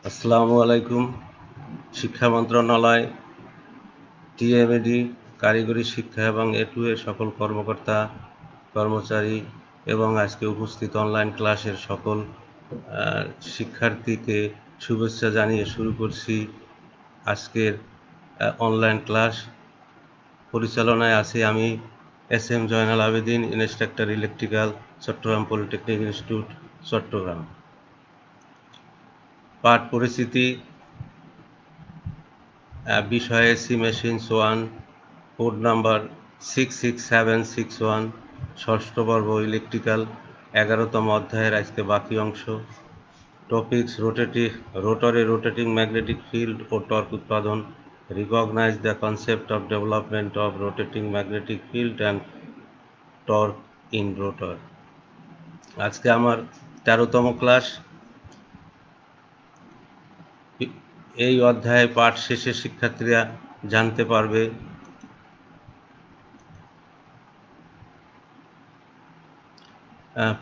আসসালামু আলাইকুম। শিক্ষা মন্ত্রণালয়, টিএমএডি, কারিগরি শিক্ষা এবং এ2 এর সকল কর্মকর্তা, কর্মচারী এবং আজকে উপস্থিত অনলাইন ক্লাসের সকল শিক্ষার্থীকে শুভেচ্ছা জানিয়ে শুরু করছি আজকের অনলাইন ক্লাস। পরিচালনায় আছি আমি S M. Zainal Abedin, instructor electrical, Chattogram polytechnic institute, Chattogram. পাঠ পরিচিতি, বিষয় এসি মেশিনস 1, কোড নাম্বার 66761, ষষ্ঠ পর্ব ইলেকট্রিক্যাল, 11তম অধ্যায়ের আজকে বাকি অংশ। টপিকস: রোটরে রোটেটিং ম্যাগনেটিক ফিল্ড ও টর্ক উৎপাদন। Recognise the concept of development of rotating magnetic field and torque in rotor. আজকে আমার 13তম ক্লাস। এই অধ্যায়ে পাঠ শেষে শিক্ষার্থীরা জানতে পারবে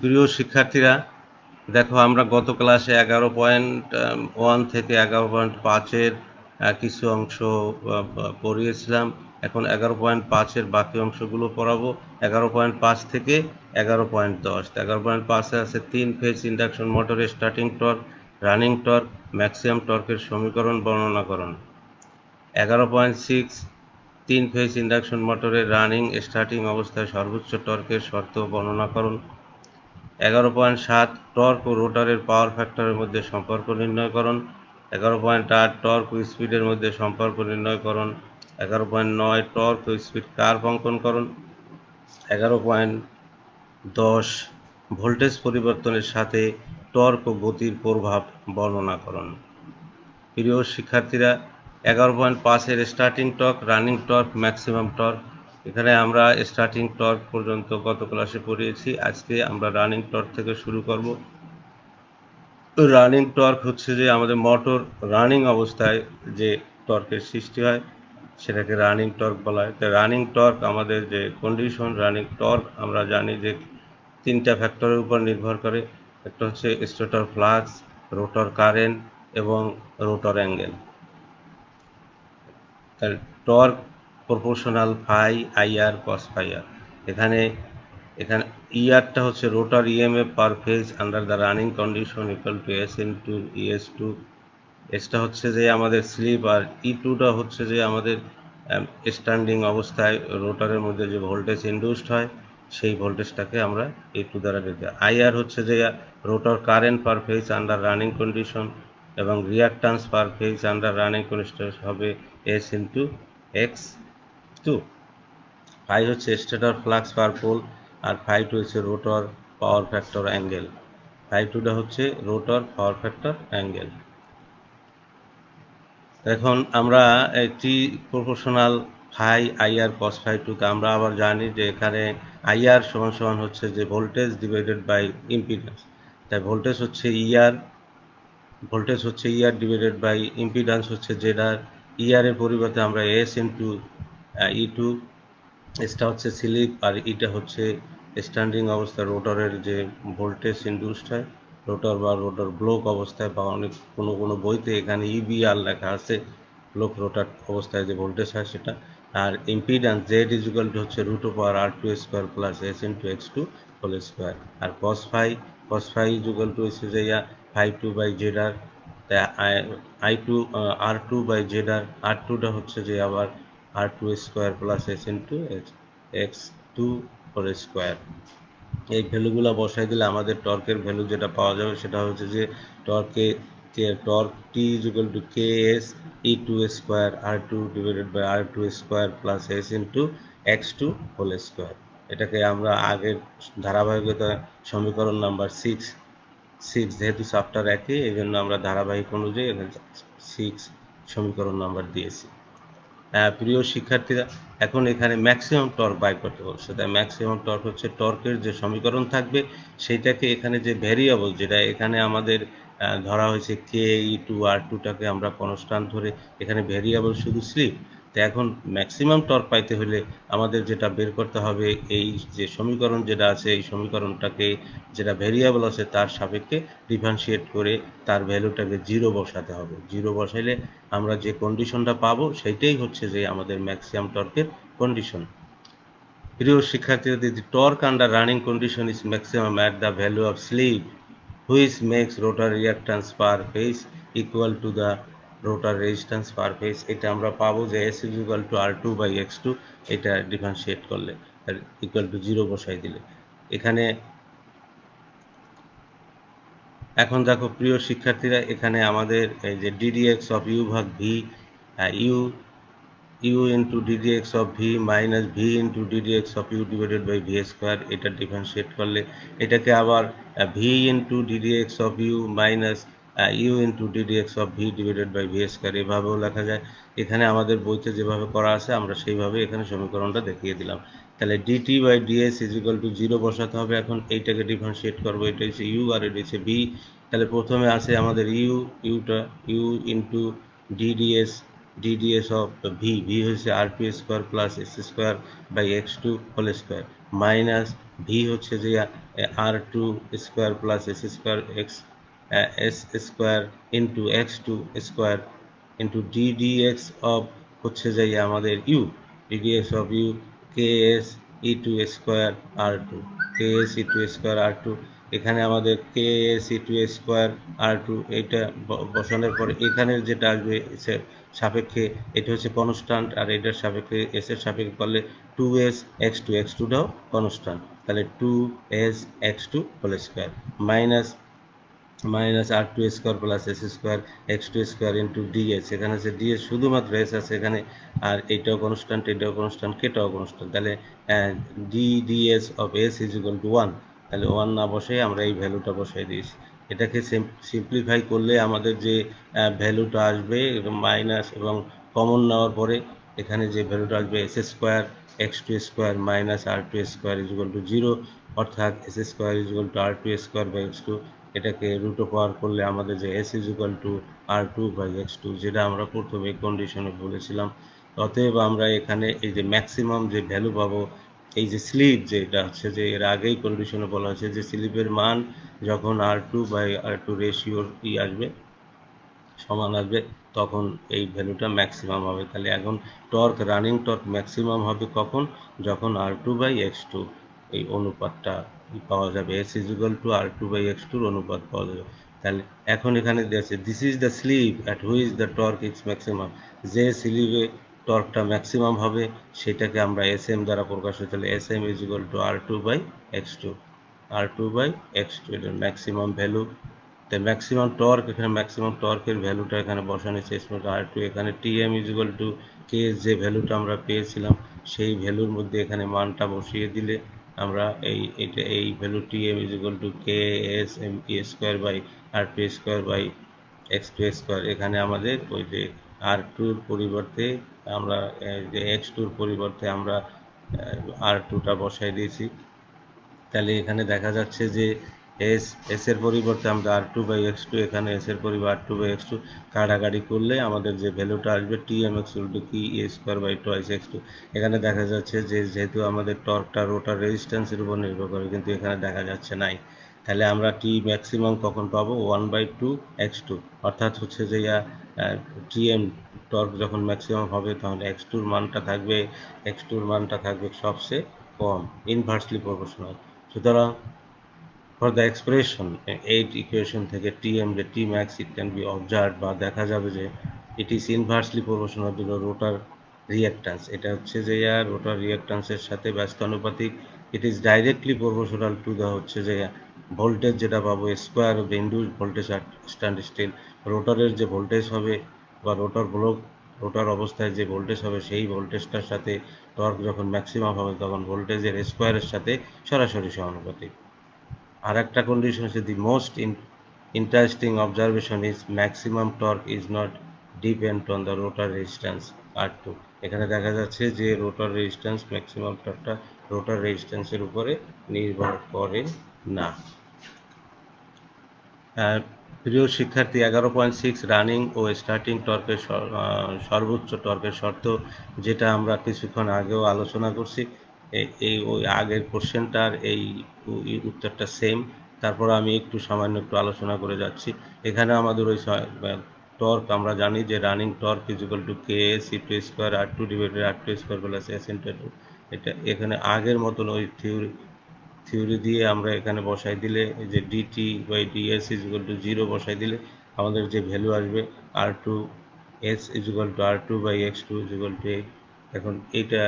প্রিয় শিক্ষার্থীরা, দেখো আমরা গত ক্লাসে 11.1 থেকে 11.5-এর কিছু অংশ পড়িয়েছিলাম। এখন 11.5-এর বাকি অংশগুলো পড়াবো। 11.5 থেকে 11.10। 11.5-এ আছে 3 ফেজ ইন্ডাকশন মোটরের starting torque, running torque, maximum টর্কের সমীকরণ বর্ণনা করুন। 11.6 3 ফেজ ইন্ডাকশন মোটরের রানিং স্টার্টিং অবস্থায় সর্বোচ্চ টর্কের শর্ত বর্ণনা করুন। 11.7 টর্ক ও রোটারের পাওয়ার ফ্যাক্টরের মধ্যে সম্পর্ক নির্ণয় করুন। 11.8 টর্ক ও স্পিডের মধ্যে সম্পর্ক নির্ণয় করুন। 11.9 টর্ক ও স্পিড কার্ভ অঙ্কন করুন। 11.10 ভোল্টেজ পরিবর্তনের সাথে টর্ক ও গতির প্রভাব বর্ণনা করুন। প্রিয় শিক্ষার্থীরা, 11.5-এর starting torque, running torque, maximum torque, এখানে আমরা স্টার্টিং টর্ক পর্যন্ত গত ক্লাসে পড়িয়েছি। আজকে আমরা রানিং টর্ক থেকে শুরু করব। রানিং টর্ক হচ্ছে যে আমাদের মোটর রানিং অবস্থায় যে টর্কের সৃষ্টি হয় সেটাকে রানিং টর্ক বলা হয়। তো রানিং টর্ক আমাদের যে কন্ডিশন, রানিং টর্ক আমরা জানি যে 3টা ফ্যাক্টরের উপর নির্ভর করে। একটা হচ্ছে স্টেটর ফ্লাক্স, রোটর কারেন্ট এবং রোটর অ্যাঙ্গেল। তাহলে torque proportional phi IR cos phi R. এখানে ইআরটা হচ্ছে rotor EMF per phase under the running condition equal to S into ES2। এসটা হচ্ছে যে আমাদের স্লিপ, আর E2টা হচ্ছে যে আমাদের স্ট্যান্ডিং অবস্থায় রোটারের মধ্যে যে ভোল্টেজ ইনডিউসড হয় সেই ভোল্টেজটাকে আমরা E2 দ্বারা দিতে। আইআর হচ্ছে যে rotor current per phase under running condition এবং reactance per phase under running condition হবে S ইন্টু X2। ফাই হচ্ছে স্টেটর ফ্লাক্স পার পোল, আর ফাই2 হচ্ছে রোটর পাওয়ার ফ্যাক্টর অ্যাঙ্গেল। ফাই2টা হচ্ছে রোটর পাওয়ার ফ্যাক্টর অ্যাঙ্গেল। এখন আমরা একটি প্রপোর্শনাল ফাই আইআর কস ফাই2কে আমরা আবার জানি যে এখানে আইআর সমান সমান হচ্ছে যে ভোল্টেজ ডিভাইডেড বাই ইম্পিডেন্স। তাই ভোল্টেজ হচ্ছে ইআর ডিভাইডেড বাই ইম্পিডেন্স হচ্ছে জেডার। ইআর এর পরিবর্তে আমরা এস ইন্টু E2, এসটা হচ্ছে স্লিপ আর ইটা হচ্ছে স্ট্যান্ডিং অবস্থায় রোটরের যে ভোল্টেজ ইনডিউসড হয় রোটর বা রোটর ব্লক অবস্থায়, বা অনেক কোনো বইতে এখানে EBR লেখা আছে, ব্লক রোটার অবস্থায় যে ভোল্টেজ হয় সেটা। আর ইম্পিডেন্স জেড ইজিক্যাল টু হচ্ছে √R2² plus S into X2 whole square. আর কস ফাই ইজিক্যাল টু হচ্ছে যে ফাই2 বাই জেডার, I2 R2 বাই জেডার। R2টা হচ্ছে যে আবার R2² plus S into X2 whole square. এই ভ্যালুগুলো বসাই দিলে আমাদের টর্কের ভ্যালু যেটা পাওয়া যাবে সেটা হচ্ছে যে torque T equal to KS E2² R2 divided by R2² plus S into X2 whole square. এটাকে আমরা আগের ধারাবাহিকতা সমীকরণ নাম্বার 6 যেহেতু চ্যাপ্টার একই, এই জন্য আমরা ধারাবাহিক অনুযায়ী এখানে 6 সমীকরণ নাম্বার দিয়েছি। প্রিয় শিক্ষার্থীরা, এখন এখানে ম্যাক্সিমাম টর্ক বাই করতে বলছে। তাই ম্যাক্সিমাম টর্ক হচ্ছে টর্কের যে সমীকরণ থাকবে সেইটাকে এখানে যে ভ্যারিয়েবল যেটা এখানে আমাদের ধরা হয়েছে K E2 R2টাকে আমরা কনস্ট্যান্ট ধরে, এখানে ভ্যারিয়েবল শুধু স্লিপ। তো এখন ম্যাক্সিমাম টর্ক পাইতে হলে আমাদের যেটা বের করতে হবে, এই যে সমীকরণ যেটা আছে এই সমীকরণটাকে যেটা ভেরিয়েবল আছে তার সাপেক্ষে ডিফারেন্সিয়েট করে তার ভ্যালুটাকে 0 বসাতে হবে। 0 বসাইলে আমরা যে কন্ডিশনটা পাবো সেইটাই হচ্ছে যে আমাদের ম্যাক্সিমাম টর্কের কন্ডিশন। প্রিয় শিক্ষার্থীরা, the torque under running condition is maximum at the value of slip, which makes rotor reactance per phase equal to the rotor resistance per phase. এটা আমরা পাবো যে S is equal to R2 by X2, এটা differentiate করলে equal to 0 বসাই দিলে। এখানে এখন দেখো প্রিয় শিক্ষার্থীরা, এখানে আমাদের এই যে ddx of u ভাগ v, u into ddx of v minus v into ddx of u divided by v square, এটা ডিফারেন্সিয়েট করলে এটাকে আবার v into ddx of u minus u into ddx of v divided by v square এভাবেও লেখা যায়। এখানে আমাদের বইতে যেভাবে করা আছে আমরা সেইভাবে এখানে সমীকরণটা দেখিয়ে দিলাম। তাহলে dt by ds is equal to 0 বসাতে হবে। এখন এইটাকে ডিফারেন্সিয়েট করবো, এটা হচ্ছে u আর এটা হচ্ছে v। তাহলে প্রথমে আছে আমাদের u into ddx of v হচ্ছে r2 square plus s square by x2 whole square minus v হচ্ছে যে r2 square plus s square s square into x2 square into ddx of হচ্ছে যে আমাদের ddx অফ u ks e2 square r2 ks e2 square r2। এখানে আমাদের ks e2 square r2 এইটা বসানোর পরে এখানে যেটা আসবে সাপেক্ষে এটা হচ্ছে কনস্ট্যান্ট, আর এটার সাপেক্ষে এস এর সাপেক্ষে করলে 2s x2টাও কনস্ট্যান্ট। তাহলে 2s x2 whole square minus r2 square plus s square x2 square into ds, এখানে আছে ds শুধুমাত্র s আছে এখানে, আর এটাও কনস্ট্যান্ট এটাও কনস্ট্যান্ট কেটাও কনস্ট্যান্ট। তাহলে ds of s is equal two 1, তাহলে 1 না বসে আমরা এই ভ্যালুটা বসাই দিয়েছি। এটাকে সিম্পলিফাই করলে আমাদের যে ভ্যালুটা আসবে মাইনাস এবং কমন নেওয়ার পরে এখানে যে ভ্যালুটা আসবে S square x2 square minus r2 square is equal to 0, অর্থাৎ s square is equal to r2 square by x2। এটাকে রুট ওভার করলে আমাদের যে s is equal to r2 by x2, যেটা আমরা প্রথমে কন্ডিশনে বলেছিলাম। অতএব আমরা এখানে এই যে ম্যাক্সিমাম যে ভ্যালু পাবো, এই যে স্লিপ যেটা হচ্ছে যে এর আগেই কন্ডিশনে বলা হয়েছে যে স্লিপের মান যখন r2 বাই r2 রেশিওর আসবে সমান আসবে তখন এই ভ্যালুটা ম্যাক্সিমাম হবে। তাহলে এখন টর্ক রানিং টর্ক ম্যাক্সিমাম হবে কখন, যখন r2 বাই x2 এই অনুপাতটা পাওয়া যাবে, s is equal to r2 by x2 অনুপাত পাওয়া যাবে। তাহলে এখন এখানে দিয়েছে this is the slip at which the torque is maximum, যে স্লিপে টর্কটা ম্যাক্সিমাম হবে সেটাকে আমরা sm দ্বারা প্রকাশ করি। তাহলে sm is equal to r2 by x2 এটার ম্যাক্সিমাম ভ্যালু। তাই ম্যাক্সিমাম টর্ক, এখানে ম্যাক্সিমাম টর্কের ভ্যালুটা এখানে বসানো শেষ পর্যন্ত r2, এখানে tm is equal to K, যে ভ্যালুটা আমরা পেয়েছিলাম সেই ভ্যালুর মধ্যে এখানে মানটা বসিয়ে দিলে আমরা এই value tm is equal to K S M P square by r2 square by x2 square. এখানে আমাদের ওই যে r2র পরিবর্তে আমরা যে x2র পরিবর্তে আমরা r2টা বসাই দিয়েছি। তাহলে এখানে দেখা যাচ্ছে যে এস এর পরিবর্তে আমরা r2 বাই x2, এখানে এস এর পরিবর্তে r2 বাই x2 কাটাকাটি করলে আমাদের যে ভ্যালুটা আসবে tmx ইকুয়াল টু কি এ স্কোয়ার বাই টোয়াইস x2। এখানে দেখা যাচ্ছে যে যেহেতু আমাদের টর্কটা রোটার রেজিস্ট্যান্সের উপর নির্ভর করে, কিন্তু এখানে দেখা যাচ্ছে নাই। তাহলে আমরা টি ম্যাক্সিমাম কখন পাবো, 1/2 x2, অর্থাৎ হচ্ছে যে টিএম টর্ক যখন ম্যাক্সিমাম হবে তখন x2র মানটা থাকবে সবচেয়ে কম, ইনভার্সলি প্রপোর্শনাল। সুতরাং ফর দ্য এক্সপ্রেশন 8 ইকুয়েশন থেকে tm যে t max it can be observed বা দেখা যাবে যে it is inversely proportional to the rotor reactance, এটা হচ্ছে যে রোটার রিঅ্যাক্ট্যান্সের সাথে ব্যস্তানুপাতিক। It is directly proportional to the হচ্ছে যে ভোল্টেজ যেটা পাবো square of the induced voltage at standstill, রোটারের যে ভোল্টেজ হবে বা রোটার অবস্থায় যে ভোল্টেজ হবে সেই ভোল্টেজটার সাথে টর্ক যখন ম্যাক্সিমাম হবে তখন ভোল্টেজের স্কোয়ারের সাথে সরাসরি সমানুপাতিক। আর একটা কন্ডিশন হচ্ছে the most interesting observation is maximum torque is not depend on the rotor resistance R2। এখানে দেখা যাচ্ছে যে রোটার রেজিস্ট্যান্স ম্যাক্সিমাম টর্কটা রোটার রেজিস্ট্যান্সের উপরে নির্ভর করে না। প্রিয় শিক্ষার্থী, 11.6 রানিং ও স্টার্টিং টর্কের সর্বোচ্চ টর্কের শর্ত, যেটা আমরা কিছুক্ষণ আগেও আলোচনা করছি। এই ওই আগের কোশ্চেনটার এই উত্তরটা সেম। তারপর আমি সামান্য একটু আলোচনা করে যাচ্ছি। এখানে আমাদের ওই টর্ক আমরা জানি যে running torque is equal to K সি2 স্কোয়ার আর2 ডিভাইডেড আর2 square plus S into two. এটা এখানে আগের মতন ওই থিওরি দিয়ে আমরা এখানে বসাই দিলে, যে DT by DS is equal to 0 বসাই দিলে আমাদের যে ভ্যালু আসবে আর2 এস ইজ ইকুয়াল টু আর2 বাই এক্স2 ইজ ইকুয়াল টু 8। এখন এইটা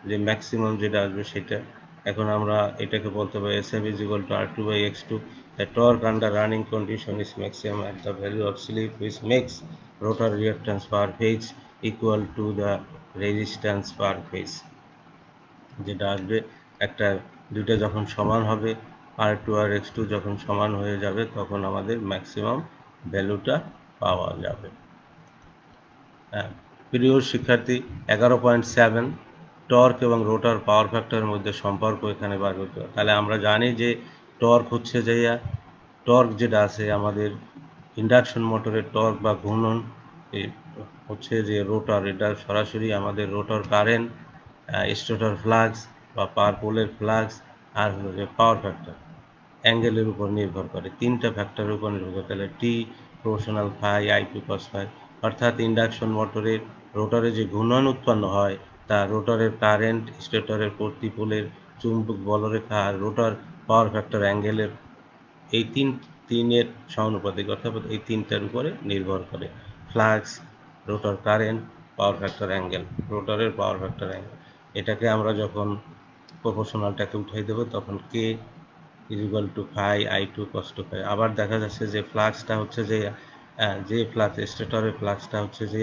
যে ম্যাক্সিমাম যেটা আসবে সেটা, এখন আমরা এটাকে বলতে পারি S F is equal to আর2 বাই এক্স2। The torque under running condition is maximum at the value of slip which makes rotor reactance per phase equal to the resistance per phase. যেটা আসবে একটা, দুইটা যখন সমান হবে, আর2 আর এক্স2 যখন সমান হয়ে যাবে তখন আমাদের ম্যাক্সিমাম ভ্যালুটা পাওয়া যাবে। হ্যাঁ, প্রিয় শিক্ষার্থী, 11.7 টর্ক এবং রোটার পাওয়ার ফ্যাক্টরের মধ্যে সম্পর্ক এখানে বার করতে হবে। তাহলে আমরা জানি যে টর্ক হচ্ছে যে টর্ক যেটা আছে আমাদের ইন্ডাকশন মোটরের টর্ক বা ঘূর্ণন হচ্ছে যে রোটার, এটা সরাসরি আমাদের রোটার কারেন্ট, স্টেটর ফ্লাক্স বা পাওয়ার পোলের ফ্লাক্স, আর হলো যে পাওয়ার ফ্যাক্টর অ্যাঙ্গেলের উপর নির্ভর করে, তিনটা ফ্যাক্টরের উপর নির্ভর করে। তাহলে টি প্রপোর্শনাল ফাই আই2 কস ফাই, অর্থাৎ ইন্ডাকশন মোটরের রোটারে যে ঘূর্ণন উৎপন্ন হয় তা রোটারের কারেন্ট, স্টেটরের প্রতি পোলের চুম্বক বলরেখা আর রোটার পাওয়ার ফ্যাক্টর অ্যাঙ্গেলের এই তিনের সমানুপাতিক, অর্থাৎ এই তিনটার উপরে নির্ভর করে। ফ্লাক্স, রোটার কারেন্ট, পাওয়ার ফ্যাক্টর অ্যাঙ্গেল, রোটারের পাওয়ার ফ্যাক্টর অ্যাঙ্গেল। এটাকে আমরা যখন প্রপোর্শনালটাকে উঠাই দেবো তখন K is equal to phi আই2 কস টু ফাই। আবার দেখা যাচ্ছে যে ফ্লাক্সটা হচ্ছে যে ফ্লাক্স, স্টেটরের ফ্লাক্সটা হচ্ছে যে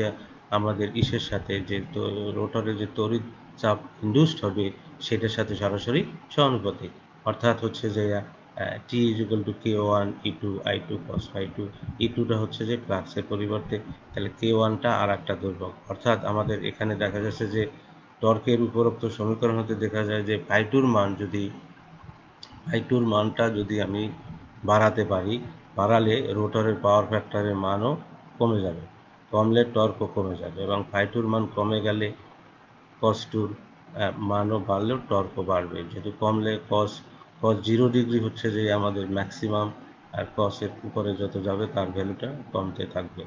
আমাদের ইসের সাথে যে রোটরের যে তড়িৎ চাপ ইন্ডিউসড হবে সেটার সাথে সরাসরি সমানুপাতিক, অর্থাৎ হচ্ছে যে টি ইজ ইকুয়াল টু কে1 ই2 আই2 কস ফাই2। ই2টা হচ্ছে যে ফ্লাক্সের পরিবর্তে, তাহলে কে1টা আর একটা ধ্রুবক। অর্থাৎ আমাদের এখানে দেখা যাচ্ছে যে টর্কের উপরোক্ত সমীকরণ হতে দেখা যায় যে ফাই2র মানটা যদি আমি বাড়াতে পারি, বাড়ালে রোটরের পাওয়ার ফ্যাক্টরের মানও কমে যাবে, কমলে টর্কও কমে যাবে, এবং ফাই2র মান কমে গেলে কস2র মানও বাড়লেও টর্কও বাড়বে। যেহেতু কমলে কস 0 ডিগ্রি হচ্ছে যে আমাদের ম্যাক্সিমাম, আর কসের উপরে যত যাবে তার ভ্যালুটা কমতে থাকবে।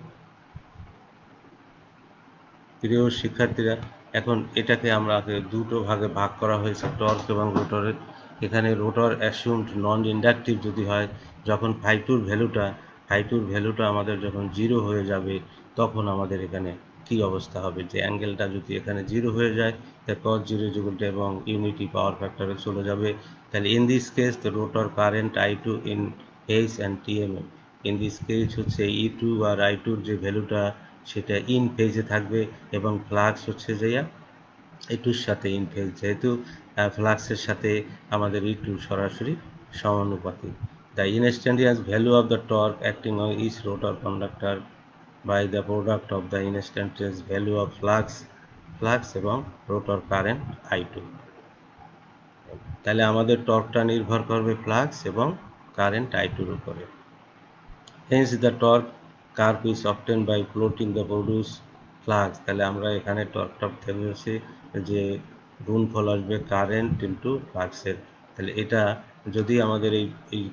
প্রিয় শিক্ষার্থীরা, এখন এটাকে আমরা দুটো ভাগে ভাগ করা হয়েছে টর্ক এবং রোটরের। এখানে রোটর অ্যাসিউমড নন ইন্ডাকটিভ যদি হয়, যখন ফাই2র ভ্যালুটা আমাদের যখন 0 হয়ে যাবে তখন আমাদের এখানে কি অবস্থা হবে, যে অ্যাঙ্গেলটা যদি এখানে 0 হয়ে যায় তাহলে কস 0 এবং ইউনিটি পাওয়ার ফ্যাক্টরে চলে যাবে। তাহলে in this case the rotor current আই2 in H and TMM, in this case হচ্ছে ই2 আর আই2র যে ভ্যালুটা সেটা ইন ফেজে থাকবে, এবং ফ্লাক্স হচ্ছে যে ই2র সাথে ইন ফেজ, যেহেতু ফ্লাক্সের সাথে আমাদের ই2 সরাসরি সমানুপাতিক। The instantaneous value of the torque acting on each rotor conductor by the product of the instantaneous value of flux এবং রোটর কারেন্ট আই2। তাহলে আমাদের টর্কটা নির্ভর করবে ফ্লাক্স এবং কারেন্ট আই2র উপরে। Hence the torque curve is obtained by plotting the produced flux। তাহলে আমরা এখানে টর্কটা পেয়েছি যে গুণফল আসবে কারেন্ট ইন্টু ফ্লাক্সের। তাহলে এটা যদি আমাদের এই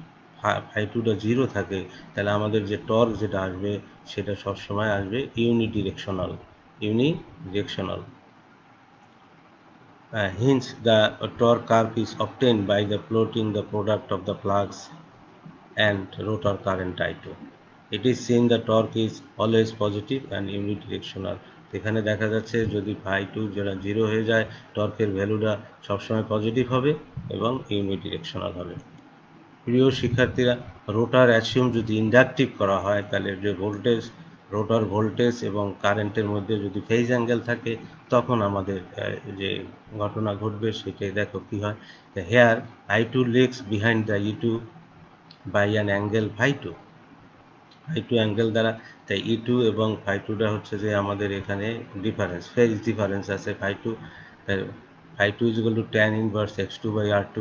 ফাই2টা 0 থাকে তাহলে আমাদের যে টর্ক যেটা আসবে সেটা সবসময় আসবে unidirectional. Hence the torque curve is obtained by the plotting the product of the flux and rotor current I2. It is seen the torque is always positive and unidirectional। এখানে দেখা যাচ্ছে যদি ফাই2 যেটা 0 হয়ে যায় টর্কের ভ্যালুটা সবসময় পজিটিভ হবে এবং ইউনিডিরেকশনাল হবে। প্রিয় শিক্ষার্থীরা, রোটার অ্যাসিউম যদি ইন্ডাকটিভ করা হয় তাহলে যে রোটার ভোল্টেজ এবং কারেন্টের মধ্যে যদি ফেজ অ্যাঙ্গেল থাকে তখন আমাদের যে ঘটনা ঘটবে সেটাই দেখো কি হয়। হেয়ার আই2 লেগস বিহাইন্ড দ্য ই2 বাই অ্যান অ্যাঙ্গেল ফাই2 অ্যাঙ্গেল দ্বারা। তাই ই2 এবং ফাই2টা হচ্ছে যে আমাদের এখানে ফেজ ডিফারেন্স আছে ফাই2। তাই ফাই2 is equal to tan inverse x2 by r2,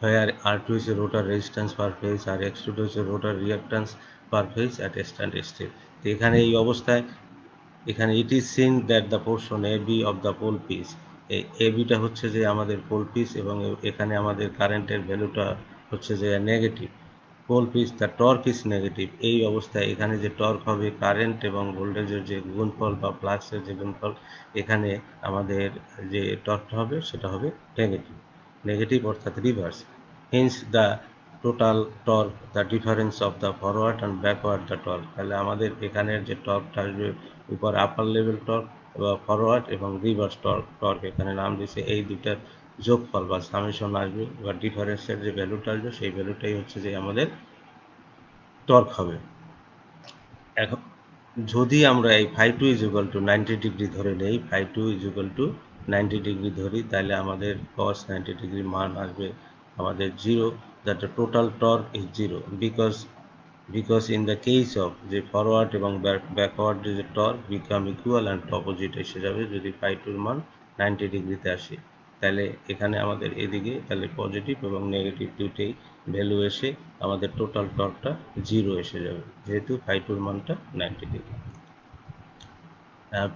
where r2 is a rotor resistance per phase আর x2 is a rotor reactance per phase at a standstill। তো এখানে এই অবস্থায় এখানে it is seen that the portion A B of the pole piece, এই A beta হচ্ছে যে আমাদের পোল পিস এবং এখানে আমাদের কারেন্টের ভ্যালুটা হচ্ছে যে negative. Pole piece the torque is negative, এই অবস্থায় এখানে যে টর্ক হবে কারেন্ট এবং ভোল্টেজের যে গুণফল বা ফ্লাক্সের যে গুণফল, এখানে আমাদের যে টর্কটা হবে সেটা হবে নেগেটিভ, নেগেটিভ অর্থাৎ reverse. Hence the total torque the difference of the forward and backward the torque, তাহলে আমাদের এখানের যে টর্কটা আসবে উপর আপার লেভেল টর্ক বা ফরওয়ার্ড এবং রিভার্স টর্ক এখানে নাম দিয়েছে, এই দুটার যোগফল বা সামেশন আসবে বা ডিফারেন্সের যে ভ্যালুটা আসবে সেই ভ্যালুটাই হচ্ছে যে আমাদের টর্ক হবে। এখন যদি আমরা এই phi two is equal to 90 degree ধরে নেই, phi two is equal to 90 degree ধরি, তাহলে আমাদের cos 90 ডিগ্রি মান আসবে আমাদের zero, that the total torque is zero, because in the case of যে ফরওয়ার্ড এবং ব্যাকওয়ার্ড যে torque become equal and opposite এসে যাবে যদি ফাই টুর মান 90 ডিগ্রিতে আসে, তাহলে এখানে আমাদের এদিকে তাহলে পজিটিভ এবং নেগেটিভ দুটোই ভ্যালু এসে আমাদের টোটাল টর্কটা জিরো এসে যাবে যেহেতু ফাই টুর মানটা 90 ডিগ্রি।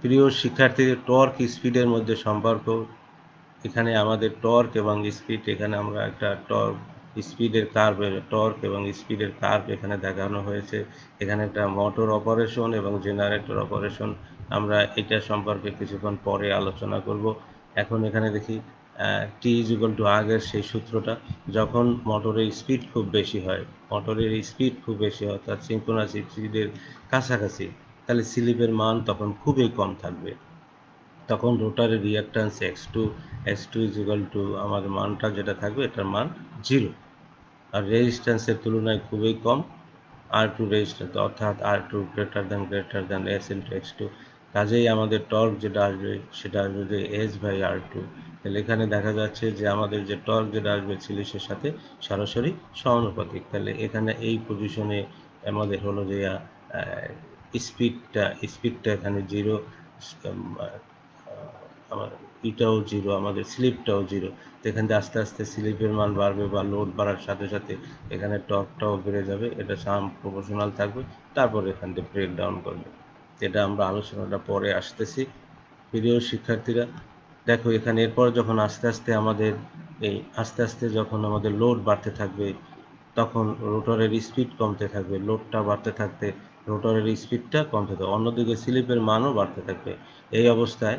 প্রিয় শিক্ষার্থীদের, টর্ক স্পিডের মধ্যে সম্পর্ক, এখানে আমাদের টর্ক এবং স্পিড, এখানে আমরা একটা টর্ক স্পিডের কার্ভ, টর্ক এবং স্পিডের কার্ভ এখানে দেখানো হয়েছে। এখানে একটা মোটর অপারেশন এবং জেনারেটর অপারেশন, আমরা এটা সম্পর্কে কিছুক্ষণ পরে আলোচনা করব। এখন এখানে দেখি টি ইজ ইকুয়াল টু আগের সেই সূত্রটা, যখন মোটরের স্পিড খুব বেশি হয়, মোটরের স্পিড খুব বেশি হয় অর্থাৎ সিনক্রোনাস স্পিডের কাছাকাছি, তাহলে স্লিপের মান তখন খুবই কম থাকবে, তখন রোটারের reactance X two is equal to আমাদের মানটা যেটা থাকবে এটার মান জিরো, আর রেজিস্ট্যান্সের তুলনায় খুবই কম আর টু রেজিস্ট্যান্স অর্থাৎ R two greater than S into X two, কাজেই আমাদের টর্ক যেটা আসবে সেটা আসবে যে এস বাই আর টু। তাহলে এখানে দেখা যাচ্ছে যে আমাদের যে টর্ক যেটা আসবে সিরিজের সাথে সরাসরি সমানুপাতিক, তাহলে এখানে এই পজিশনে আমাদের হলো যে স্পিডটা এখানে জিরো, আমার ইটাও জিরো, আমাদের স্লিপটাও জিরো, তো এখান থেকে আস্তে আস্তে স্লিপের মান বাড়বে বা লোড বাড়ার সাথে সাথে এখানে টর্কটাও বেড়ে যাবে, এটা সাম প্রপোর্শনাল থাকবে, তারপর এখান থেকে ব্রেক ডাউন করবে, এটা আমরা আলোচনাটা পরে আসতেছি। প্রিয় শিক্ষার্থীরা দেখো এখানে এরপর যখন আস্তে আস্তে আমাদের আস্তে আস্তে যখন আমাদের লোড বাড়তে থাকবে তখন রোটরের স্পিড কমতে থাকবে, লোডটা বাড়তে থাকতে রোটরের স্পিডটা কমতে থাকবে, অন্যদিকে স্লিপের মানও বাড়তে থাকবে, এই অবস্থায়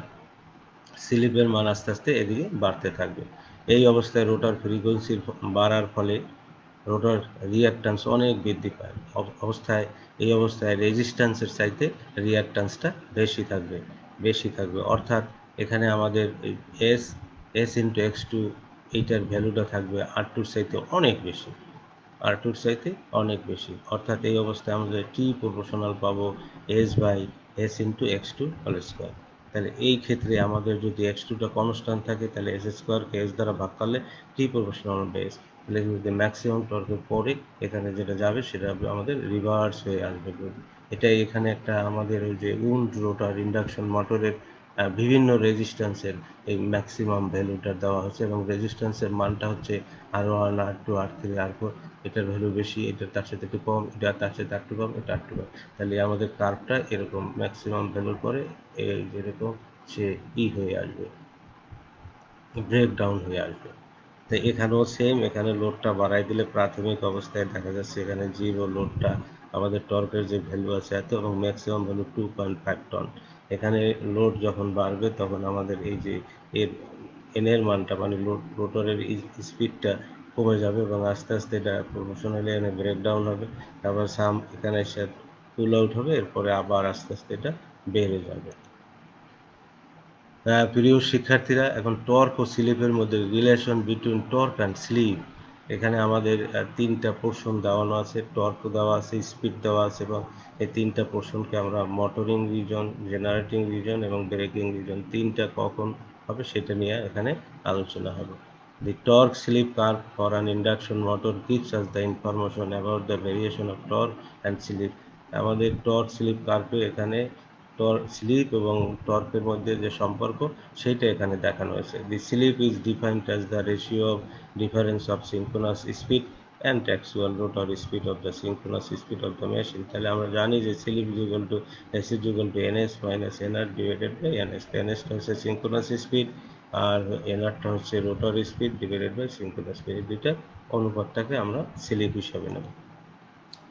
স্লিপের মান আস্তে আস্তে এদিকে বাড়তে থাকবে। এই অবস্থায় রোটার ফ্রিকোয়েন্সি বাড়ার ফলে রোটার রিঅ্যাকট্যান্স অনেক বৃদ্ধি পায়, এই অবস্থায় রেজিস্ট্যান্সের চাইতে রিঅ্যাকট্যান্সটা বেশি থাকবে অর্থাৎ এখানে আমাদের S S into X two এইটার ভ্যালুটা থাকবে আর টুর চাইতে অনেক বেশি, অর্থাৎ এই অবস্থায় আমাদের টি প্রপোর্শনাল পাবো S by S into X two whole square. তাহলে এই ক্ষেত্রে আমাদের যদি এক্স টুটা কনস্ট্যান্ট থাকে তাহলে এস স্কোয়ারকে এস দ্বারা ভাগ করলে টি প্রপোর্শনাল বাই এস, তাহলে যদি ম্যাক্সিমাম টর্কের পরে এখানে যেটা যাবে সেটা আমাদের রিভার্স হয়ে আসবে। এটাই এখানে একটা আমাদের ওই যে উন্ড রোটার ইন্ডাকশন মোটরের বিভিন্ন রেজিস্ট্যান্সের এই ম্যাক্সিমাম ভ্যালুটা দেওয়া হচ্ছে এবং রেজিস্ট্যান্সের মানটা হচ্ছে আর ওয়ান আর টু আর থ্রি আর ফোর, এটার ভ্যালু বেশি, এটা তার সাথে একটু কম, এটা তার সাথে একটু কম, এটা একটু কম, তাহলে আমাদের কার্ভটা এরকম ম্যাক্সিমাম ভ্যালুর পরে এই যেরকম সে হয়ে আসবে, ব্রেকডাউন হয়ে আসবে। তো এখানেও সেম, এখানে লোডটা বাড়াই দিলে প্রাথমিক অবস্থায় দেখা যাচ্ছে এখানে জিরো লোডটা আমাদের টর্কের যে ভ্যালু আছে এত এবং ম্যাক্সিমাম ভ্যালু 2.5 টন, এখানে লোড যখন বাড়বে তখন আমাদের এই যে এর এনের মানটা মানে রোটরের স্পিডটা কমে যাবে এবং আস্তে আস্তে এটা প্রপোর্শনালি এনে ব্রেকডাউন হবে, তারপর এখানে এসে কুল আউট হবে, এরপরে আবার আস্তে আস্তে এটা বেড়ে যাবে। প্রিয় শিক্ষার্থীরা, এখন টর্ক ও স্লিপের মধ্যে relation between torque and sleep, এখানে আমাদের তিনটা পোর্শন দেওয়ানো আছে, টর্ক দেওয়া আছে, স্পিড দেওয়া আছে এবং এই তিনটা পোর্শনকে আমরা মোটরিং রিজন, জেনারেটিং রিজন এবং ব্রেকিং রিজন তিনটা কখন হবে সেটা নিয়ে এখানে আলোচনা হবে। The torque slip curve for an induction motor gives us the information about the variation of torque and slip। আমাদের টর্ক স্লিপ কার্ভে এখানে স্লিপ এবং টর্কের মধ্যে যে সম্পর্ক সেইটা এখানে দেখানো হয়েছে। The slip is defined as the ratio of difference of synchronous speed and actual rotor speed of the synchronous speed of the machine। তাহলে আমরা জানি যে slip is equal to S is equal to ns minus nr divided by ns। nsটা হচ্ছে synchronous speed আর nrটা হচ্ছে rotor speed divided by synchronous speed. এই দুইটা অনুপাতটাকে আমরা স্লিপ হিসাবে নেব।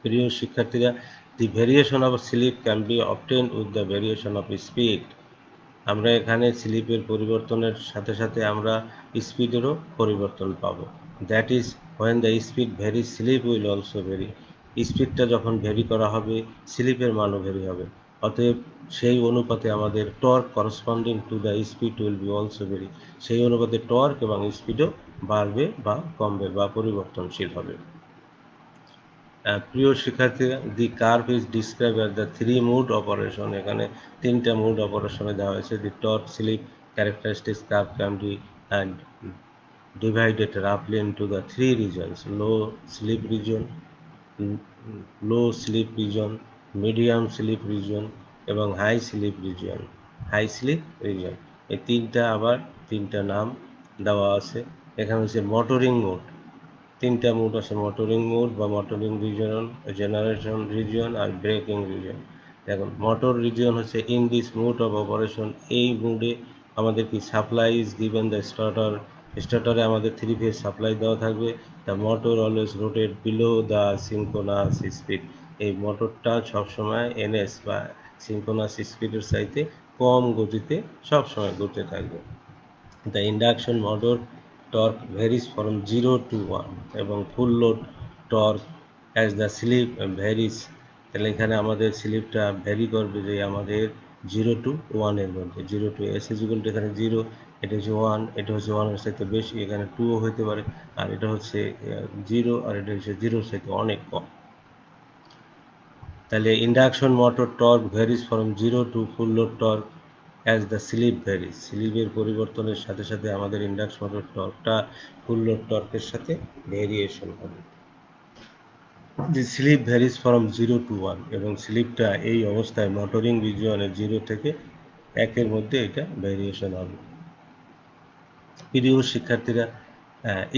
প্রিয় শিক্ষার্থীরা, the variation of slip can be obtained with the variation of speed. আমরা এখানে স্লিপের পরিবর্তনের সাথে সাথে আমরা স্পিডেরও পরিবর্তন পাবো। That is when the speed vary slip will also vary. স্পিডটা যখন ভেরি করা হবে স্লিপের মানও ভেরি হবে। অতএব সেই অনুপাতে আমাদের torque corresponding to the speed will be also very. সেই অনুপাতে টর্ক এবং স্পিডও বাড়বে বা কমবে বা পরিবর্তনশীল হবে। প্রিয় শিক্ষার্থীরা, the curve is describe as the three mode operation. এখানে তিনটা মুড অপারেশনে দেওয়া হয়েছে। The torque slip characteristics curve can be and divided roughly into the three regions: low sleep region, low slip region, medium slip region এবং high slip region. High slip region এই তিনটা নাম দেওয়া আছে। এখানে হচ্ছে মোটরিং মোড, তিনটা mode আছে: মোটরিং মোড বা মোটরিং রিজন, জেনারেশন রিজন আর ব্রেকিং রিজন। দেখুন, মোটর রিজন হচ্ছে in this mode of operation. এই মোডে আমাদের কি সাপ্লাই ইজ গিভেন দ্য স্টার্টারে আমাদের থ্রি ফেজ সাপ্লাই দেওয়া থাকবে। The motor always rotate below the synchronous speed. এই মোটরটা সবসময় এনএস বা সিনক্রোনাস স্পিডের চাইতে কম গতিতে সবসময় ঘুরতে থাকবে। The induction motor torque varies from 0 to 1 এবং full load torque as the slip varies. তাহলে এখানে আমাদের স্লিপটা ভ্যারি করবে যে আমাদের 0 to 1 এর মধ্যে। 0 to s ইকুয়াল টু এখানে 0, এটা হচ্ছে 1, এটা হচ্ছে 1 এর সাথে বেশি, এখানে 2ও হতে পারে, আর এটা হচ্ছে 0 আর এটা হচ্ছে 0 এর সাথে অনেক কম। তাহলে induction motor torque varies from 0 to full load torque as the slip varies. স্লিপের পরিবর্তনের সাথে সাথে আমাদের ইন্ডাকশন মোটর টর্কটা ফুল লোড টর্কের সাথে ভেরিয়েশন হবে। The slip varies from 0 to 1 এবং স্লিপটা এই অবস্থায় মোটরিং রিজিয়নে 0 থেকে 1-এর মধ্যে এটা ভেরিয়েশন হবে। প্রিয় শিক্ষার্থীরা,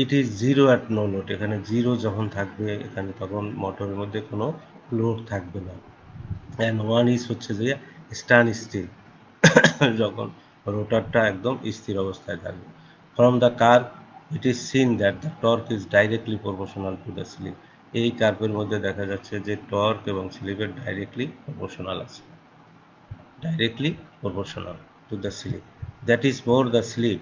it is 0 at no load. এখানে 0 যখন থাকবে এখানে তখন মোটরের মধ্যে কোনো লোড থাকবে না। অ্যান্ড 1 ইজ হচ্ছে যে স্ট্যান্ড স্টিল, যখন রোটারটা একদম স্থির অবস্থায় থাকবে। From the curve it is seen that the torque is directly proportional to the slip. এই কার্ভের মধ্যে দেখা যাচ্ছে যে টর্ক এবং স্লিপের ডাইরেক্টলি প্রপোর্শনাল আছে, directly proportional to the slip. That is more the slip.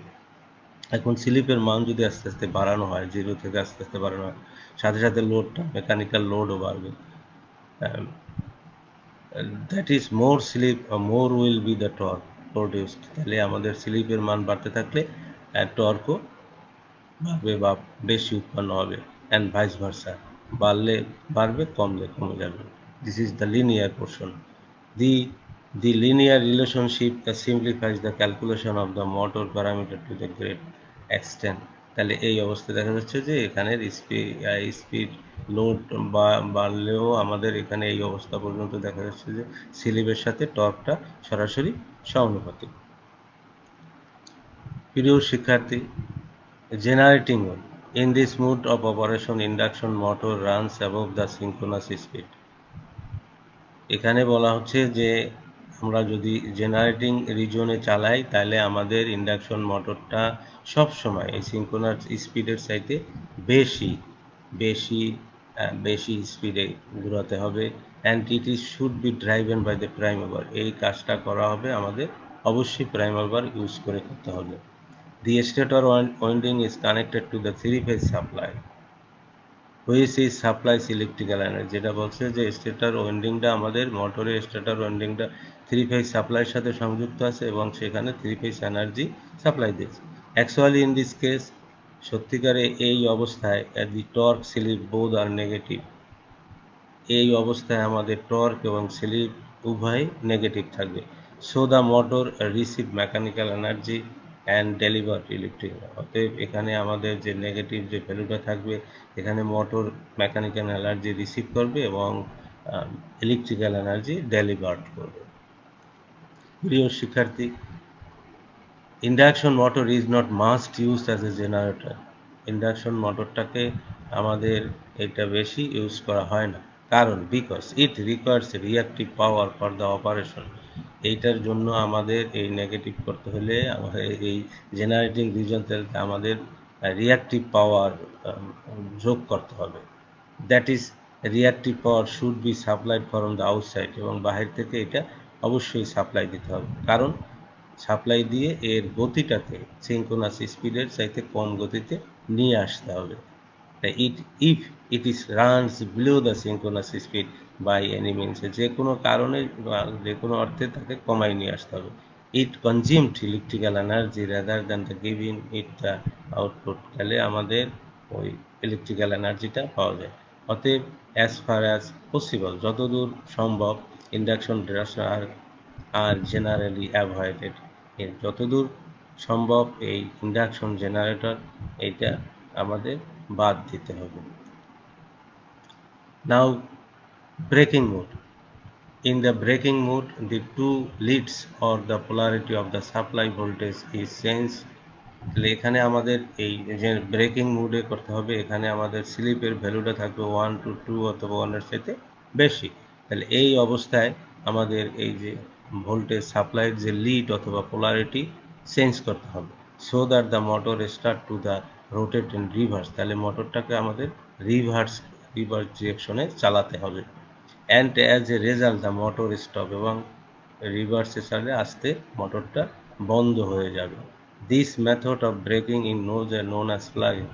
এখন স্লিপের মান যদি আস্তে আস্তে বাড়ানো হয়, 0 থেকে আস্তে আস্তে বাড়ানো হয়, সাথে সাথে লোডটা, মেকানিক্যাল লোডও বাড়বে। That is more slip more will be the torque produced. তাহলে আমাদের স্লিপের মান বাড়তে থাকলে টর্কও বাড়বে বা বেশি উৎপন্ন হবে। অ্যান্ড ভাইস ভার্সা, বাড়লে বাড়বে, কমলে কমে যাবে। This is the linear portion. The the linear relationship simplifies the calculation of the motor parameter to the great extent. তাহলে এই অবস্থায় দেখা যাচ্ছে যে এখানের স্পিড লোড বাড়লেও আমাদের এখানে এই অবস্থা পর্যন্ত দেখা যাচ্ছে যে স্লিপের সাথে টর্কটা সরাসরি সমানুপাতিক। প্রিয় শিক্ষার্থী, generating mode. In this mode of operation induction motor runs above the synchronous speed. এখানে বলা হচ্ছে যে আমরা যদি জেনারেটিং রিজনে চালাই তাহলে আমাদের ইন্ডাকশন মোটরটা সবসময় এই সিনক্রোনাস স্পিডের চাইতে বেশি বেশি বেশি স্পিডে ঘোরাতে হবে। And it is should be driven by the prime mover. এই কাজটা করা হবে আমাদের অবশ্যই প্রাইম মুভার ইউজ করে করতে হবে। The stator winding is connected to the three phase supply which is supplies electrical energy. যেটা বলছে যে স্টেটর ওয়াইন্ডিংটা, আমাদের মোটরের স্টেটর ওয়াইন্ডিংটা থ্রি ফেজ সাপ্লাইয়ের সাথে সংযুক্ত আছে এবং সেখানে থ্রি ফেজ এনার্জি সাপ্লাই দিচ্ছে। অ্যাকচুয়ালি ইন দিস কেস, সত্যিকারে এই অবস্থায় the torque slip both are negative. এই অবস্থায় আমাদের টর্ক এবং স্লিপ উভয় নেগেটিভ থাকবে। So the motor receive mechanical energy and deliver electric. অতএব এখানে আমাদের যে নেগেটিভ যে ভ্যালুটা থাকবে, এখানে মোটর মেকানিক্যাল এনার্জি রিসিভ করবে এবং ইলেকট্রিক্যাল এনার্জি ডেলিভার করবে। প্রিয় শিক্ষার্থী, induction motor is not must used as a generator. Induction মোটরটাকে আমাদের এটা বেশি ইউজ করা হয় না, কারণ because it requires reactive power for the operation. এইটার জন্য আমাদের এই নেগেটিভ করতে হলে আমাদের এই জেনারেটিং রিজন থেকে আমাদের রিঅ্যাক্টিভ পাওয়ার যোগ করতে হবে। That is reactive power should be supplied from the outside, এবং বাহির থেকে এটা অবশ্যই সাপ্লাই দিতে হবে, কারণ সাপ্লাই দিয়ে এর গতিটাকে সিঙ্ক্রোনাস স্পিডের চাইতে কম গতিতে নিয়ে আসতে হবে। it if it is runs below the synchronous speed by any means, যে কোনো কারণে বা যে কোনো অর্থে তাকে কমাই নিয়ে আসতে হবে। it consumed electrical energy rather than the giving it the output, তাহলে আমাদের ওই ইলেকট্রিক্যাল এনার্জিটা পাওয়া যায়। অতএব অ্যাজ ফার অ্যাজ পসিবল, যতদূর সম্ভব induction R are generally avoided, যতদূর সম্ভব এই ইন্ডাকশন জেনারেটর এইটা আমাদের বাদ দিতে হবে। Now braking mode. In the braking mode, the two leads or the polarity of the supply voltage is changed। তাহলে এখানে আমাদের এই যে ব্রেকিং মোডে করতে হবে, এখানে আমাদের স্লিপের ভ্যালুটা থাকবে 1 to 2 অথবা 1 এর চাইতে বেশি। তাহলে এই অবস্থায় আমাদের এই যে ভোল্টেজ সাপ্লাইয়ের যে লিড অথবা পোলারিটি চেঞ্জ করতে হবে, so that the motor start to the rotate in reverse. তাহলে মোটরটাকে আমাদের রিভার্স ডিরেকশনে চালাতে হবে। And as a result the motor stop, এবং রিভার্সে চালে আস্তে মোটরটা বন্ধ হয়ে যাবে। This method of braking in known as plugging,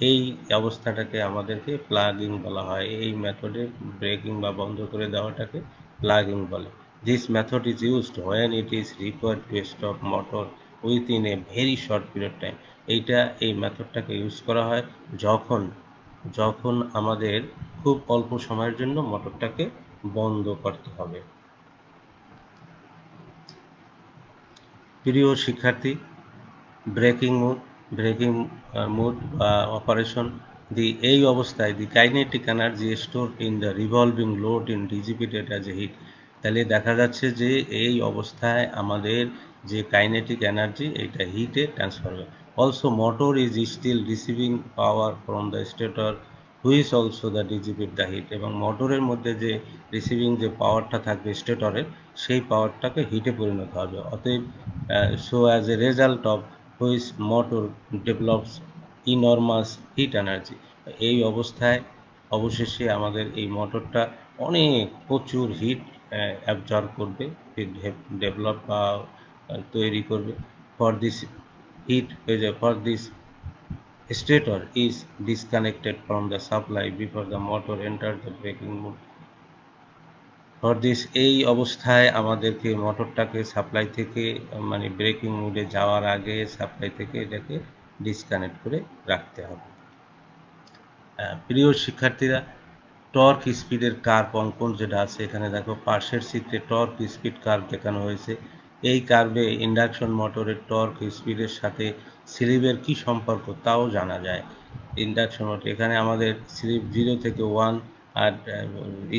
এই অবস্থাটাকে আমাদেরকে প্লাগিং বলা হয়। এই মেথডে ব্রেকিং বা বন্ধ করে দেওয়াটাকে প্লাগিং বলে। This method is used when it is required to stop motor within a very short period time. এই মেথডটাকে ইউজ করা হয় যখন যখন আমাদের খুব অল্প সময়ের জন্য মোটরটাকে বন্ধ করতে হবে। প্রিয় শিক্ষার্থী, ব্রেকিং মোড বা অপারেশন এই অবস্থায় the kinetic energy store in the revolving load in dissipated as a heat. তাহলে দেখা যাচ্ছে যে এই অবস্থায় আমাদের যে কাইনেটিক এনার্জি এটা হিটে ট্রান্সফার হবে। Also motor is still receiving power from the stator which also the dissipate the heat, এবং মোটরের মধ্যে যে রিসিভিং যে পাওয়ারটা থাকবে স্টেটরের, সেই পাওয়ারটাকে হিটে পরিণত হবে। অতএব so as a result of which motor develops ইনরমাস hit energy. এই অবস্থায় অবশেষে আমাদের এই মোটরটা অনেক প্রচুর হিট অ্যাবজর্ব করবে, ডেভেলপ বা তৈরি করবে। For this heat for this stator is disconnected from the supply before the motor enters the braking mode. For this, এই অবস্থায় আমাদেরকে মোটরটাকে সাপ্লাই থেকে মানে ব্রেকিং মোডে যাওয়ার আগে সাপ্লাই থেকে এটাকে ডিসকানেক্ট করে রাখতে হবে। প্রিয় শিক্ষার্থীরা, টর্ক স্পিডের কার্ভ অঙ্কন যেটা আছে এখানে দেখো পাশের চিত্রে টর্ক স্পিড কার্ভ দেখানো হয়েছে। এই কার্ভে ইন্ডাকশন মোটরের টর্ক স্পিডের সাথে স্লিপের কি সম্পর্ক তাও জানা যায়। ইন্ডাকশন মোটর এখানে আমাদের স্লিপ 0 থেকে 1, আর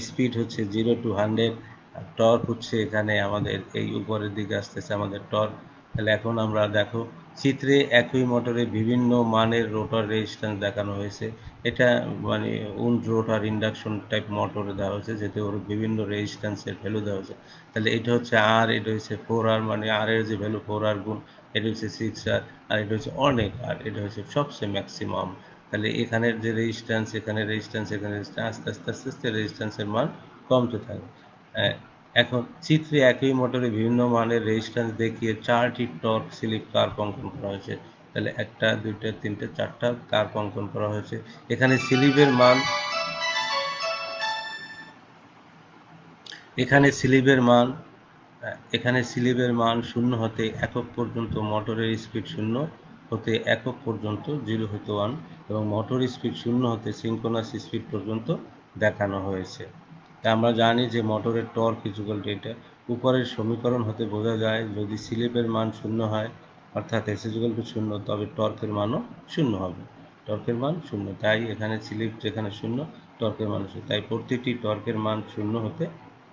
স্পিড হচ্ছে 0 to 100, আর টর্ক হচ্ছে এখানে আমাদের এই উপরের দিকে আসতেছে আমাদের টর্ক। তাহলে এখন আমরা দেখো চিত্রে একই মোটরে বিভিন্ন মানের রোটর রেজিস্ট্যান্স দেখানো হয়েছে। এটা মানে উন্ড রোটার ইন্ডাকশন টাইপ মোটরে দেওয়া হয়েছে, যেতে ওর বিভিন্ন রেজিস্ট্যান্সের ভ্যালু দেওয়া হয়েছে। তাহলে এটা হচ্ছে আর, এটা হচ্ছে 4R, মানে আর এর যে ভ্যালু 4R গুণ, এটা হচ্ছে 6R, আর এটা হচ্ছে অনেক, আর এটা হচ্ছে সবচেয়ে ম্যাক্সিমাম। তাহলে এখানের যে রেজিস্ট্যান্স, এখানে রেজিস্ট্যান্স, এখানে রেজিস্ট্যান্স, আস্তে আস্তে আস্তে আস্তে রেজিস্ট্যান্সের মান কমতে থাকে। এখন চিত্রে একই মোটরে বিভিন্ন মানের রেজিস্ট্যান্স দেখিয়ে 4টি টর্ক স্লিপ কার্ভ অঙ্কন করা হয়েছে। তাহলে 1টা 2টা 3টে 4টা কার্ভ অঙ্কন করা হয়েছে। এখানে স্লিপের মান এখানে স্লিপের মান 0 হতে একক পর্যন্ত, মোটরের স্পিড 0 হতে একক পর্যন্ত 0 হতে 1, এবং মোটর স্পিড 0 হতে সিঙ্ক্রোনাস স্পিড পর্যন্ত দেখানো হয়েছে। তা আমরা জানি যে মোটরের টর্ক ইকুয়াল টু এটা উপরের সমীকরণ হতে বোঝা যায়, যদি স্লিপের মান 0 হয় অর্থাৎ এস ইকুয়াল টু 0, তবে টর্কের মানও 0 হবে। টর্কের মান 0, তাই এখানে স্লিপ যেখানে 0, টর্কের মান 0, তাই প্রতিটি টর্কের মান 0 হতে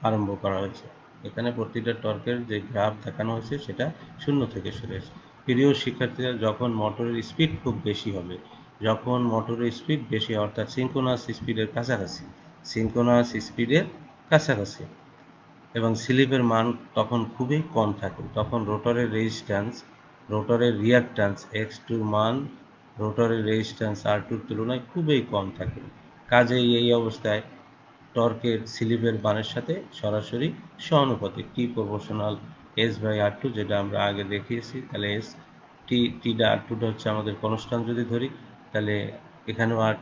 আরম্ভ করা হয়েছে। এখানে প্রতিটা টর্কের যে গ্রাফ দেখানো হয়েছে সেটা 0 থেকে শুরু হয়েছে। প্রিয় শিক্ষার্থীরা, যখন মোটরের স্পিড খুব বেশি হবে যখন মোটরের স্পিড বেশি অর্থাৎ সিঙ্ক্রোনাস স্পিডের কাছাকাছি, সিঙ্ক্রোনাস স্পিডের কাছাকাছি এবং স্লিপের মান তখন খুবই কম থাকে, তখন রোটরের রেজিস্ট্যান্স, রোটরের রিয়াক্ট্যান্স X2 মান রোটরের রেজিস্ট্যান্স R2 তুলনায় খুবই কম থাকে। কাজেই এই অবস্থায় টর্কের স্লিপের মানের সাথে সরাসরি সমানুপাতিক, টি প্রপোর্শনাল S/R2, যেটা আমরা আগে দেখিয়েছি। তাহলে এস টিটা R2টা হচ্ছে আমাদের কনস্ট্যান্ট যদি ধরি, তাহলে এখানেও আর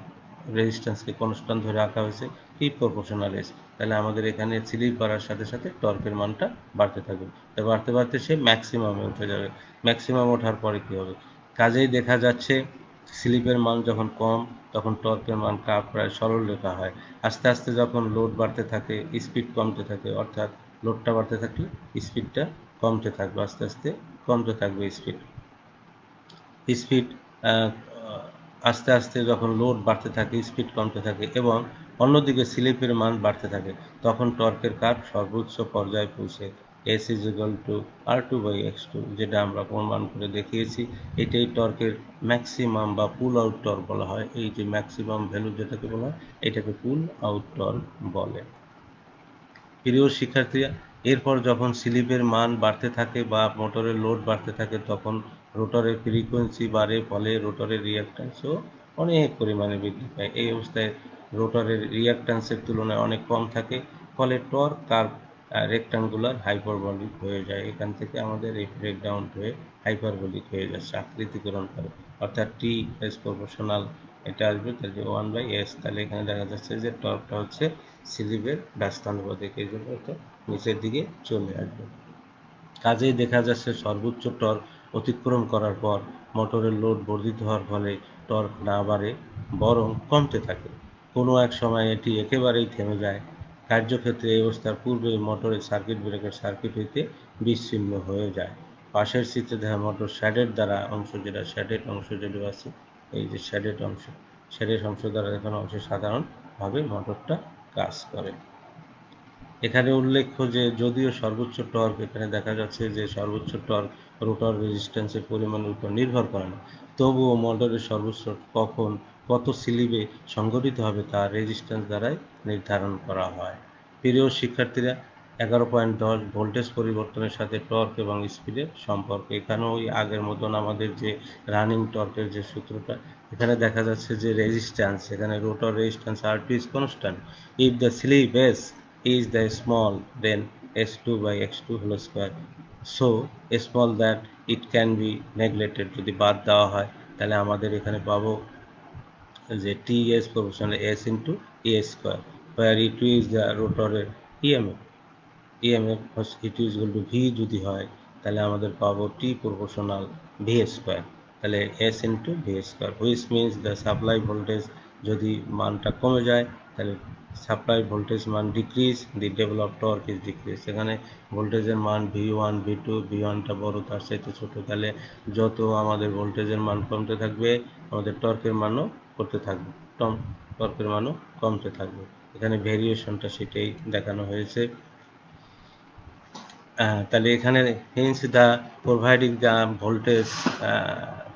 রেজিস্ট্যান্সকে কনস্ট্যান্ট ধরে রাখা হয়েছে, টি প্রপোর্শনাল এস। তাহলে আমাদের এখানে স্লিপ বাড়ার সাথে সাথে টর্কের মানটা বাড়তে থাকবে, তাই বাড়তে বাড়তে সে ম্যাক্সিমামে উঠে যাবে। ম্যাক্সিমাম ওঠার পরে কী হবে? কাজেই দেখা যাচ্ছে স্লিপের মান যখন কম তখন টর্কের মান প্রায় সরলরেখা হয়। আস্তে আস্তে যখন লোড বাড়তে থাকে স্পিড কমতে থাকে, অর্থাৎ লোডটা বাড়তে থাকলে স্পিডটা কমতে থাকবে, আস্তে আস্তে কমতে থাকবে স্পিড। স্পিড আস্তে আস্তে যখন লোড বাড়তে থাকে স্পিড কমতে থাকে এবং অন্যদিকে স্লিপের মান বাড়তে থাকে, তখন টর্কের কার্ভ সর্বোচ্চ পর্যায়ে পৌঁছে S=R2/X2, যেটা আমরা প্রমাণ করে দেখিয়েছি। এটাই টর্কের ম্যাক্সিমাম বা পুল আউট টর্ক বলা হয়। এই যে ম্যাক্সিমাম ভ্যালু যেটাকে বলা হয় এটাকে পুল আউট টর্ক বলে। প্রিয় শিক্ষার্থীরা, এরপর যখন স্লিপের মান বাড়তে থাকে বা মোটরের লোড বাড়তে থাকে তখন রোটরের ফ্রিকোয়েন্সি বাড়ে, ফলে রোটরের রিয়াক্ট্যান্সও অনেক পরিমাণে বৃদ্ধি পায়। এই অবস্থায় রোটরের রিয়াক্ট্যান্সের তুলনায় অনেক কম থাকে, ফলে টর্ক কার্ভ রেক্ট্যাঙ্গুলার হাইপারবলিক হয়ে যায়। এখান থেকে আমাদের এই ব্রেকডাউন হয়ে হাইপারবলিক হয়ে যাচ্ছে, আকৃতিকরণ করে, অর্থাৎ টি এস প্রপোর্শনাল এটা আসবে, তাহলে 1/s। তাহলে এখানে দেখা যাচ্ছে যে টর্কটা হচ্ছে স্লিপের ব্যস্তানুপাতিক, এই জন্য এটা নিচের দিকে চলে আসবে। কাজেই দেখা যাচ্ছে সর্বোচ্চ টর্ক অতিক্রম করার পর মোটরের লোড বর্ধিত হওয়ার ফলে টর্ক না বাড়ে বরং কমতে থাকে। কোনো এক সময় এটি একেবারেই থেমে যায়। কার্যক্ষেত্রে এই অবস্থার পূর্বে মোটরের সার্কিট ব্রেকার সার্কিট হইতে বিচ্ছিন্ন হয়ে যায়। পাশের চিত্রে দেখা মোটর শ্যাডেড দ্বারা অংশ, যেটা শ্যাডেড অংশ যেটা আছে, এই যে শ্যাডেড অংশ, শ্যাডেড অংশ দ্বারা দেখানো অংশে সাধারণভাবে মোটরটা কাজ করে। এখানে উল্লেখ্য যে যদিও সর্বোচ্চ টর্ক, এখানে দেখা যাচ্ছে যে সর্বোচ্চ টর্ক রোটর রেজিস্ট্যান্সের পরিমাণের উপর নির্ভর করে না, তবুও মোটরের সর্বোচ্চ কখন কত স্লিপে সংঘটিত হবে তা রেজিস্ট্যান্স দ্বারাই নির্ধারণ করা হয়। প্রিয় শিক্ষার্থীরা, 11.10 ভোল্টেজ পরিবর্তনের সাথে টর্ক এবং স্পিডের সম্পর্ক। এখানেও ওই আগের মতন আমাদের যে রানিং টর্কের যে সূত্রটা, এখানে দেখা যাচ্ছে যে রেজিস্ট্যান্স, এখানে rotor resistance R2 is constant if the slip S is the small, then S2/X2 whole square so small that it can be neglected। যদি বাদ দেওয়া হয় তাহলে আমাদের এখানে পাবো যে TS proportional S into A square, where E2 is the রোটরের EMF, EMF E2 is equal to V যদি হয় তাহলে আমাদের পাবো T proportional V square, তাহলে S into V square, which means the supply voltage যদি মানটা কমে যায় তাহলে সাপ্লাই ভোল্টেজ মান decrease, the develop torque is decrease. সেখানে ভোল্টেজের মান V1 V2, V1টা বড় তার চাইতে ছোটো, তাহলে যত আমাদের ভোল্টেজের মান কমতে থাকবে আমাদের টর্কের মানও করতে থাকবে, টর্কের মানও কমতে থাকবে। এখানে ভেরিয়েশনটা সেটাই দেখানো হয়েছে। তাহলে এখানে hence the providing the voltage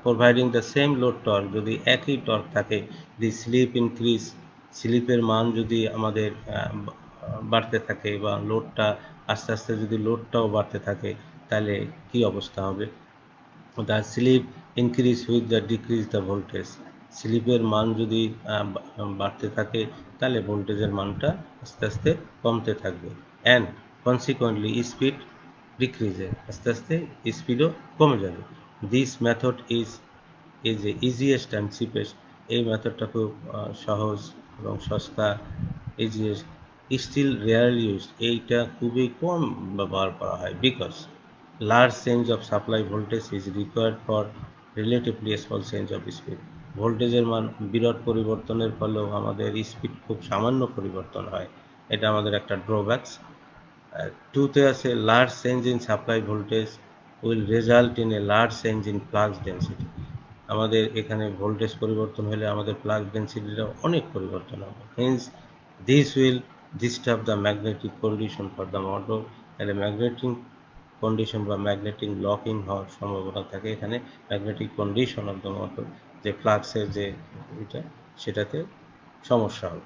providing the same load torque, যদি একই টর্ক থাকে, দি স্লিপ ইনক্রিজ, স্লিপের মান যদি আমাদের বাড়তে থাকে বা লোডটা আস্তে আস্তে যদি লোডটাও বাড়তে থাকে তাহলে কি অবস্থা হবে? The slip increase with the decrease the voltage, স্লিপের মান যদি বাড়তে থাকে তাহলে ভোল্টেজের মানটা আস্তে আস্তে কমতে থাকবে। অ্যান্ড কনসিকুয়েন্টলি স্পিড ডিক্রিজে, আস্তে আস্তে স্পিডও কমে যাবে। This method is a easiest and cheapest, এই মেথডটা খুব সহজ এবং সস্তা, ইজিয়েস্ট, স্টিল রেয়ারলি ইউজ, এইটা খুবই কম ব্যবহার করা হয়। Because large change of supply voltage is required for relatively small change of speed, ভোল্টেজের মান বিরাট পরিবর্তনের ফলেও আমাদের স্পিড খুব সামান্য পরিবর্তন হয়, এটা আমাদের একটা ড্রব্যাকস। টুতে আছে large change in supply voltage will result in a large change in flux density, আমাদের এখানে ভোল্টেজ পরিবর্তন হলে আমাদের ফ্লাক্স ডেন্সিটিটা অনেক পরিবর্তন হবে। Hence this will disturb the magnetic condition for the motor, তাহলে ম্যাগনেটিক কন্ডিশন বা ম্যাগনেটিক লকিং হওয়ার সম্ভাবনা থাকে। এখানে magnetic condition of the motor, যে ফ্লাক্সের যে এটা, সেটাতে সমস্যা হবে।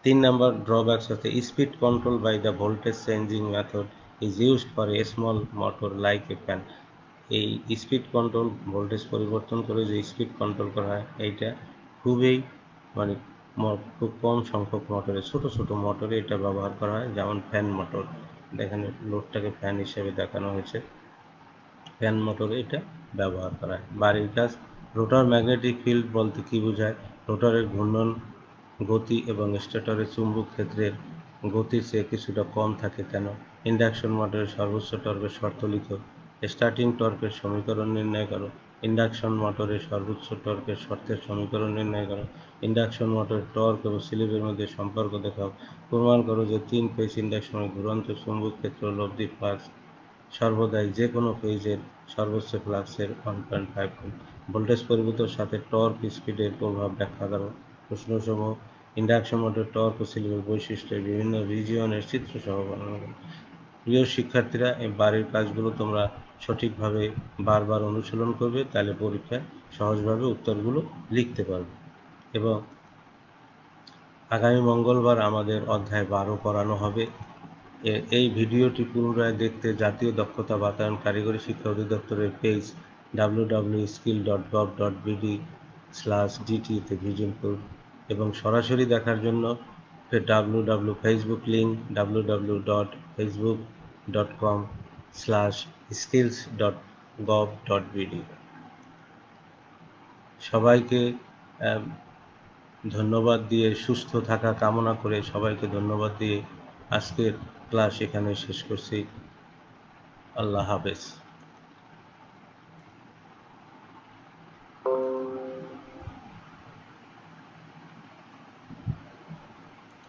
3 নাম্বার ড্রব্যাকস হচ্ছে speed control by the voltage changing method is used for a small motor like a fan. এই স্পিড কন্ট্রোল, ভোল্টেজ পরিবর্তন করে যে স্পিড কন্ট্রোল করা হয়, এইটা খুবই মানে খুব কম সংখ্যক মোটরে, ছোট ছোট মোটরে এটা ব্যবহার করা হয়, যেমন ফ্যান মোটর। এখানে লোডটাকে ফ্যান হিসেবে দেখানো হয়েছে, ফ্যান মোটরে এটা ব্যবহার করা হয়। বাড়ির কাজ। রোটার ম্যাগনেটিক ফিল্ড বলতে কি বোঝায়? রোটারের ঘূর্ণন গতি এবং স্টেটরের চুম্বক ক্ষেত্রের গতির চেয়ে কিছুটা কম থাকে কেন? ইন্ডাকশন মোটরের সর্বোচ্চ টর্কের শর্ত লিখো। স্টার্টিং টর্কের সমীকরণ নির্ণয় করো। ইন্ডাকশন মোটরের সর্বোচ্চ টর্কের শর্তের সমীকরণ নির্ণয় করো। ইন্ডাকশন মোটরের টর্ক এবং স্লিপের মধ্যে সম্পর্ক দেখাও। প্রমাণ করো যে 3 ফেজ ইন্ডাকশনের ঘুরন্ত চুম্বক ক্ষেত্র লব্ধি ফ্লাক্স সর্বদাই যে কোনো ফেজের সর্বোচ্চ ফ্লাক্সের 1.5 গুণ। ভোল্টেজ পরিবর্তনের সাথে টর্ক স্পিডের প্রভাব ব্যাখ্যা করো। প্রশ্নসমূহ: ইন্ডাকশন মোটর টর্ক ও স্লিপের বৈশিষ্ট্যের বিভিন্ন রিজিয়নের চিত্র সহ বর্ণনা করো। প্রিয় শিক্ষার্থীরা, এই বাড়ির কাজগুলো তোমরা সঠিকভাবে বারবার অনুশীলন করবে, তাহলে পরীক্ষায় সহজভাবে উত্তরগুলো লিখতে পারবে। এবং আগামী মঙ্গলবার আমাদের অধ্যায় 12 পড়ানো হবে। এই ভিডিওটি পুনরায় দেখতে জাতীয় দক্ষতা বাতায়ন কারিগরি শিক্ষা অধিদপ্তরের পেজ www.skill.gov.bd/dt-তে ভিজিট করুন, এবং সরাসরি দেখার জন্য ফেসবুক লিঙ্ক www.facebook.com/skills.gov.bd। সবাইকে ধন্যবাদ দিয়ে, সুস্থ থাকা কামনা করে সবাইকে ধন্যবাদ দিয়ে আজকের ক্লাস এখানে শেষ করছি। আল্লাহ হাফেজ।